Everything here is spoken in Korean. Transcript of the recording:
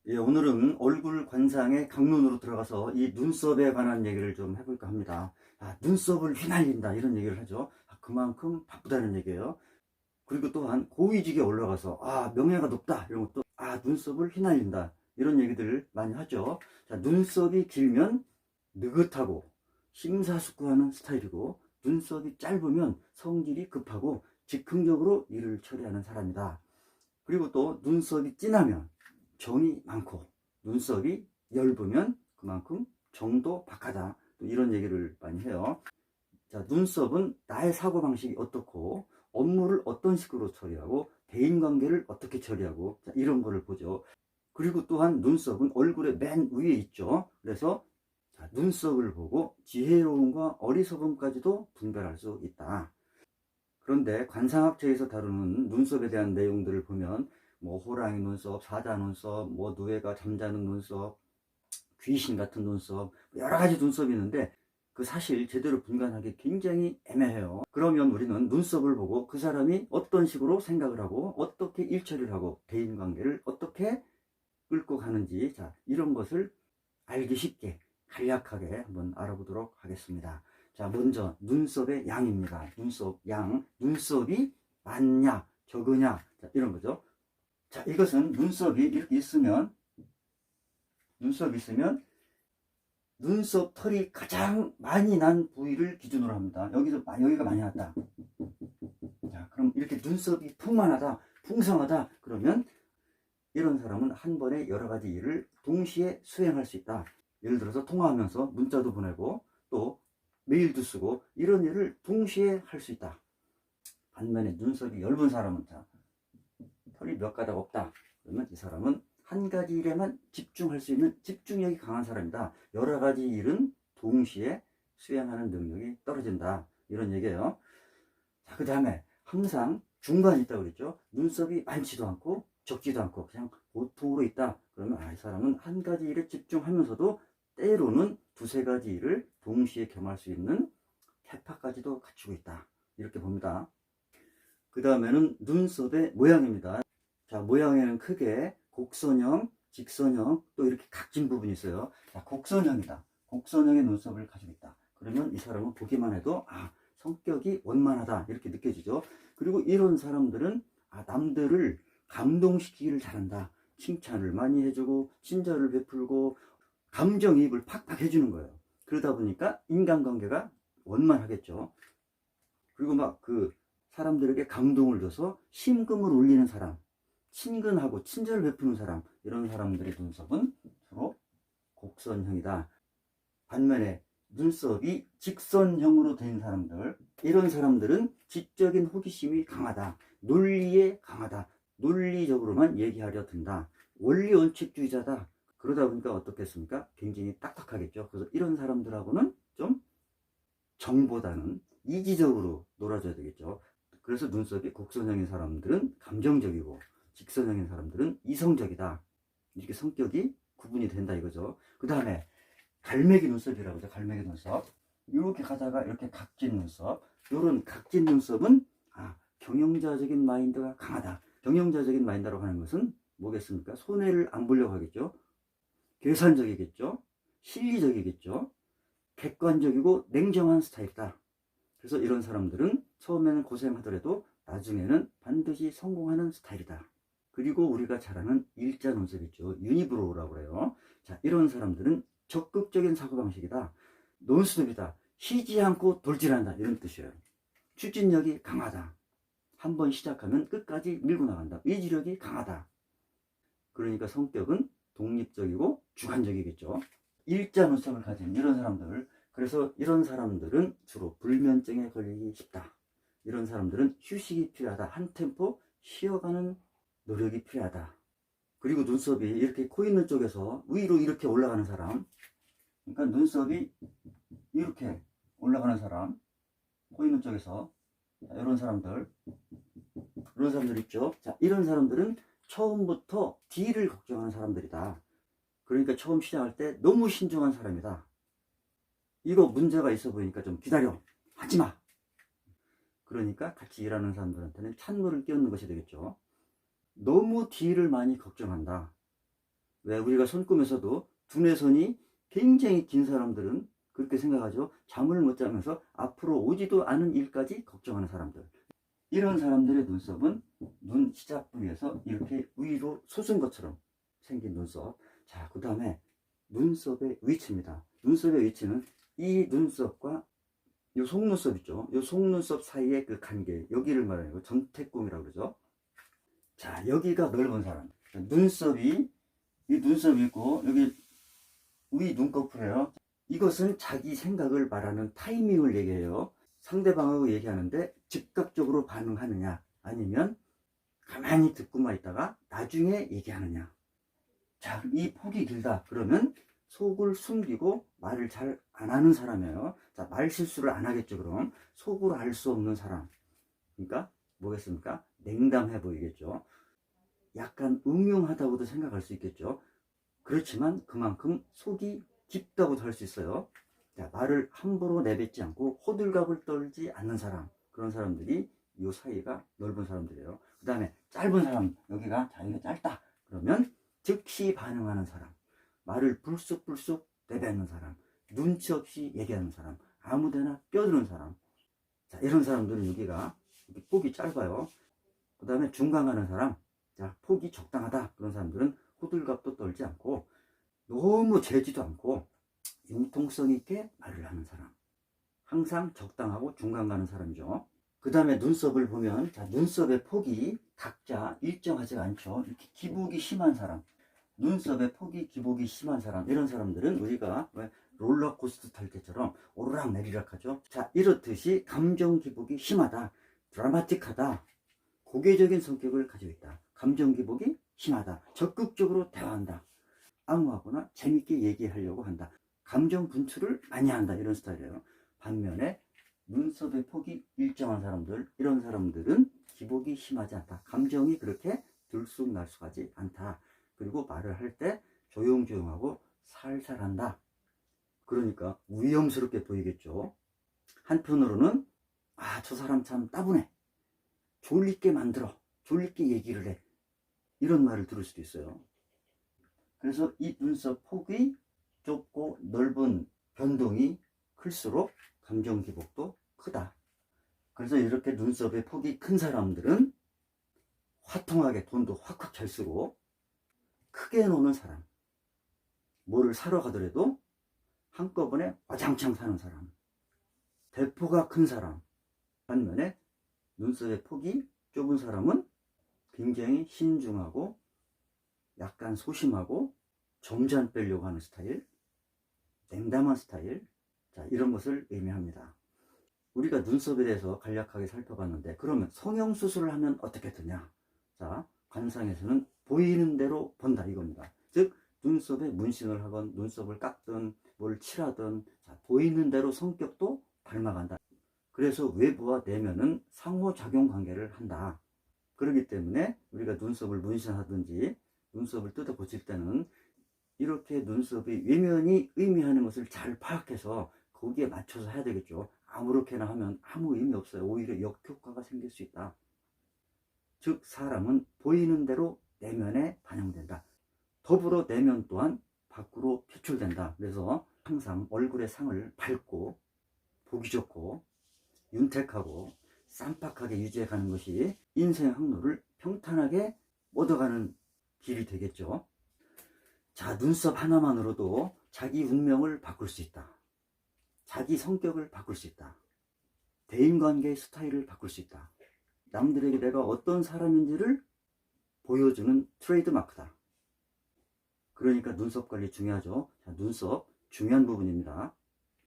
예, 오늘은 얼굴 관상의 강론으로 들어가서 이 눈썹에 관한 얘기를 좀 해볼까 합니다. 눈썹을 휘날린다 이런 얘기를 하죠. 그만큼 바쁘다는 얘기예요. 그리고 또한 고위직에 올라가서 명예가 높다 이런 것도 눈썹을 휘날린다 이런 얘기들을 많이 하죠. 눈썹이 길면 느긋하고 심사숙고하는 스타일이고, 눈썹이 짧으면 성질이 급하고 즉흥적으로 일을 처리하는 사람이다. 그리고 또 눈썹이 진하면 정이 많고, 눈썹이 엷으면 그만큼 정도 박하다, 또 이런 얘기를 많이 해요. 눈썹은 나의 사고방식이 어떻고, 업무를 어떤 식으로 처리하고, 대인관계를 어떻게 처리하고, 이런 거를 보죠. 그리고 또한 눈썹은 얼굴의 맨 위에 있죠. 그래서 눈썹을 보고 지혜로움과 어리석음까지도 분별할 수 있다. 그런데 관상학체에서 다루는 눈썹에 대한 내용들을 보면 호랑이 눈썹, 사자 눈썹, 누에가 잠자는 눈썹, 귀신 같은 눈썹, 여러 가지 눈썹이 있는데 그 사실 제대로 분간하기 굉장히 애매해요. 그러면 우리는 눈썹을 보고 그 사람이 어떤 식으로 생각을 하고 어떻게 일처리를 하고 대인관계를 어떻게 끌고 가는지, 이런 것을 알기 쉽게 간략하게 한번 알아보도록 하겠습니다. 먼저 눈썹의 양입니다. 눈썹 양, 눈썹이 많냐 적으냐, 이런 거죠. 이것은 눈썹이 이렇게 있으면, 눈썹 털이 가장 많이 난 부위를 기준으로 합니다. 여기가 많이 났다. 그럼 이렇게 눈썹이 풍만하다, 풍성하다, 그러면 이런 사람은 한 번에 여러 가지 일을 동시에 수행할 수 있다. 예를 들어서 통화하면서 문자도 보내고 또 메일도 쓰고 이런 일을 동시에 할 수 있다. 반면에 눈썹이 엷은 사람은, 털이 몇 가닥 없다, 그러면 이 사람은 한 가지 일에만 집중할 수 있는 집중력이 강한 사람이다. 여러 가지 일은 동시에 수행하는 능력이 떨어진다, 이런 얘기예요. 그 다음에 항상 중간에 있다고 그랬죠. 눈썹이 많지도 않고 적지도 않고 그냥 보통으로 있다, 그러면 이 사람은 한 가지 일에 집중하면서도 때로는 두세 가지 일을 동시에 겸할 수 있는 태파까지도 갖추고 있다, 이렇게 봅니다. 그 다음에는 눈썹의 모양입니다. 모양에는 크게 곡선형, 직선형, 또 이렇게 각진 부분이 있어요. 곡선형이다. 곡선형의 눈썹을 가지고 있다. 그러면 이 사람은 보기만 해도 성격이 원만하다, 이렇게 느껴지죠. 그리고 이런 사람들은 남들을 감동시키기를 잘한다. 칭찬을 많이 해주고 친절을 베풀고 감정이입을 팍팍 해주는 거예요. 그러다 보니까 인간관계가 원만하겠죠. 그리고 사람들에게 감동을 줘서 심금을 울리는 사람, 친근하고 친절을 베푸는 사람, 이런 사람들의 눈썹은 주로 곡선형이다. 반면에 눈썹이 직선형으로 된 사람들, 이런 사람들은 지적인 호기심이 강하다, 논리에 강하다, 논리적으로만 얘기하려 든다, 원리 원칙주의자다. 그러다 보니까 어떻겠습니까? 굉장히 딱딱하겠죠. 그래서 이런 사람들하고는 좀 정보다는 이기적으로 놀아줘야 되겠죠. 그래서 눈썹이 곡선형인 사람들은 감정적이고 직선형인 사람들은 이성적이다, 이렇게 성격이 구분이 된다, 이거죠. 그 다음에 갈매기 눈썹이라고 하죠. 갈매기 눈썹, 이렇게 가다가 이렇게 각진 눈썹, 이런 각진 눈썹은 경영자적인 마인드가 강하다. 경영자적인 마인드라고 하는 것은 뭐겠습니까? 손해를 안 보려고 하겠죠. 계산적이겠죠. 실리적이겠죠. 객관적이고 냉정한 스타일이다. 그래서 이런 사람들은 처음에는 고생하더라도 나중에는 반드시 성공하는 스타일이다. 그리고 우리가 잘 아는 일자 눈썹 있죠. 유니브로우라고 그래요. 이런 사람들은 적극적인 사고방식이다. 논스톱이다. 쉬지 않고 돌진한다, 이런 뜻이에요. 추진력이 강하다. 한번 시작하면 끝까지 밀고 나간다. 의지력이 강하다. 그러니까 성격은 독립적이고 주관적이겠죠. 일자 눈썹을 가진 이런 사람들, 그래서 이런 사람들은 주로 불면증에 걸리기 쉽다. 이런 사람들은 휴식이 필요하다. 한 템포 쉬어가는 노력이 필요하다. 그리고 눈썹이 이렇게 코 있는 쪽에서 위로 이렇게 올라가는 사람, 그러니까 눈썹이 이렇게 올라가는 사람, 코 있는 쪽에서, 이런 사람들 있죠. 이런 사람들은 처음부터 뒤를 걱정하는 사람들이다. 그러니까 처음 시작할 때 너무 신중한 사람이다. 이거 문제가 있어 보이니까 좀 기다려, 하지마. 그러니까 같이 일하는 사람들한테는 찬물을 끼얹는 것이 되겠죠. 너무 뒤를 많이 걱정한다. 왜 우리가 손금에서도 두뇌선이 굉장히 긴 사람들은 그렇게 생각하죠. 잠을 못 자면서 앞으로 오지도 않은 일까지 걱정하는 사람들. 이런 사람들의 눈썹은 눈 시작 부위에서 이렇게 위로 솟은 것처럼 생긴 눈썹. 자, 그 다음에 눈썹의 위치입니다. 눈썹의 위치는 이 눈썹과 이 속눈썹 있죠. 이 속눈썹 사이의 그 간계, 여기를 말하는 거 전태궁이라고 그러죠. 자, 여기가 넓은 사람. 눈썹이, 이 눈썹이 있고 여기 위 눈꺼풀이에요. 이것은 자기 생각을 말하는 타이밍을 얘기해요. 상대방하고 얘기하는데 즉각적으로 반응하느냐, 아니면 가만히 듣고만 있다가 나중에 얘기하느냐. 자, 이 폭이 길다 그러면 속을 숨기고 말을 잘 안 하는 사람이에요. 자, 말 실수를 안 하겠죠. 그럼 속으로 알 수 없는 사람, 그러니까 뭐겠습니까? 냉담해 보이겠죠. 약간 음흉하다고도 생각할 수 있겠죠. 그렇지만 그만큼 속이 깊다고도 할 수 있어요. 자, 말을 함부로 내뱉지 않고 호들갑을 떨지 않는 사람, 그런 사람들이 이 사이가 넓은 사람들이에요. 그 다음에 짧은 사람, 여기가 자기가 짧다 그러면 즉시 반응하는 사람, 말을 불쑥불쑥 내뱉는 사람, 눈치 없이 얘기하는 사람, 아무데나 껴드는 사람. 자, 이런 사람들은 여기가 폭이 짧아요. 그 다음에 중간 가는 사람, 자, 폭이 적당하다 그런 사람들은 호들갑도 떨지 않고 너무 재지도 않고 융통성 있게 말을 하는 사람, 항상 적당하고 중간 가는 사람이죠. 그 다음에 눈썹을 보면, 자, 눈썹의 폭이 각자 일정하지 않죠. 이렇게 기복이 심한 사람, 눈썹의 폭이 기복이 심한 사람, 이런 사람들은 우리가 왜 롤러코스터 탈 때처럼 오르락 내리락 하죠. 자, 이렇듯이 감정 기복이 심하다, 드라마틱하다, 고개적인 성격을 가지고 있다, 감정 기복이 심하다, 적극적으로 대화한다, 앙후하거나 재밌게 얘기하려고 한다, 감정 분출을 많이 한다, 이런 스타일이에요. 반면에 눈썹의 폭이 일정한 사람들, 이런 사람들은 기복이 심하지 않다, 감정이 그렇게 들쑥날쑥하지 않다, 그리고 말을 할 때 조용조용하고 살살 한다. 그러니까 위험스럽게 보이겠죠. 한편으로는 아, 저 사람 참 따분해, 졸리게 만들어, 졸리게 얘기를 해, 이런 말을 들을 수도 있어요. 그래서 이 눈썹 폭이 좁고 넓은 변동이 클수록 감정 기복도 크다. 그래서 이렇게 눈썹의 폭이 큰 사람들은 화통하게 돈도 확확 잘 쓰고 크게 노는 사람, 뭐를 사러 가더라도 한꺼번에 와장창 사는 사람, 대포가 큰 사람. 반면에 눈썹의 폭이 좁은 사람은 굉장히 신중하고 약간 소심하고 점잖 빼려고 하는 스타일, 냉담한 스타일. 자, 이런 것을 의미합니다. 우리가 눈썹에 대해서 간략하게 살펴봤는데, 그러면 성형수술을 하면 어떻게 되냐? 자, 관상에서는 보이는 대로 본다, 이겁니다. 즉 눈썹에 문신을 하건 눈썹을 깎든 뭘 칠하든, 자, 보이는 대로 성격도 닮아간다. 그래서 외부와 내면은 상호작용 관계를 한다. 그렇기 때문에 우리가 눈썹을 문신하든지 눈썹을 뜯어 고칠 때는 이렇게 눈썹이 외면이 의미하는 것을 잘 파악해서 거기에 맞춰서 해야 되겠죠. 아무렇게나 하면 아무 의미 없어요. 오히려 역효과가 생길 수 있다. 즉 사람은 보이는 대로 내면에 반영된다. 더불어 내면 또한 밖으로 표출된다. 그래서 항상 얼굴의 상을 밝고 보기 좋고 윤택하고 쌈박하게 유지해 가는 것이 인생 항로를 평탄하게 얻어가는 길이 되겠죠. 자, 눈썹 하나만으로도 자기 운명을 바꿀 수 있다. 자기 성격을 바꿀 수 있다. 대인관계의 스타일을 바꿀 수 있다. 남들에게 내가 어떤 사람인지를 보여주는 트레이드 마크다. 그러니까 눈썹 관리 중요하죠. 자, 눈썹 중요한 부분입니다.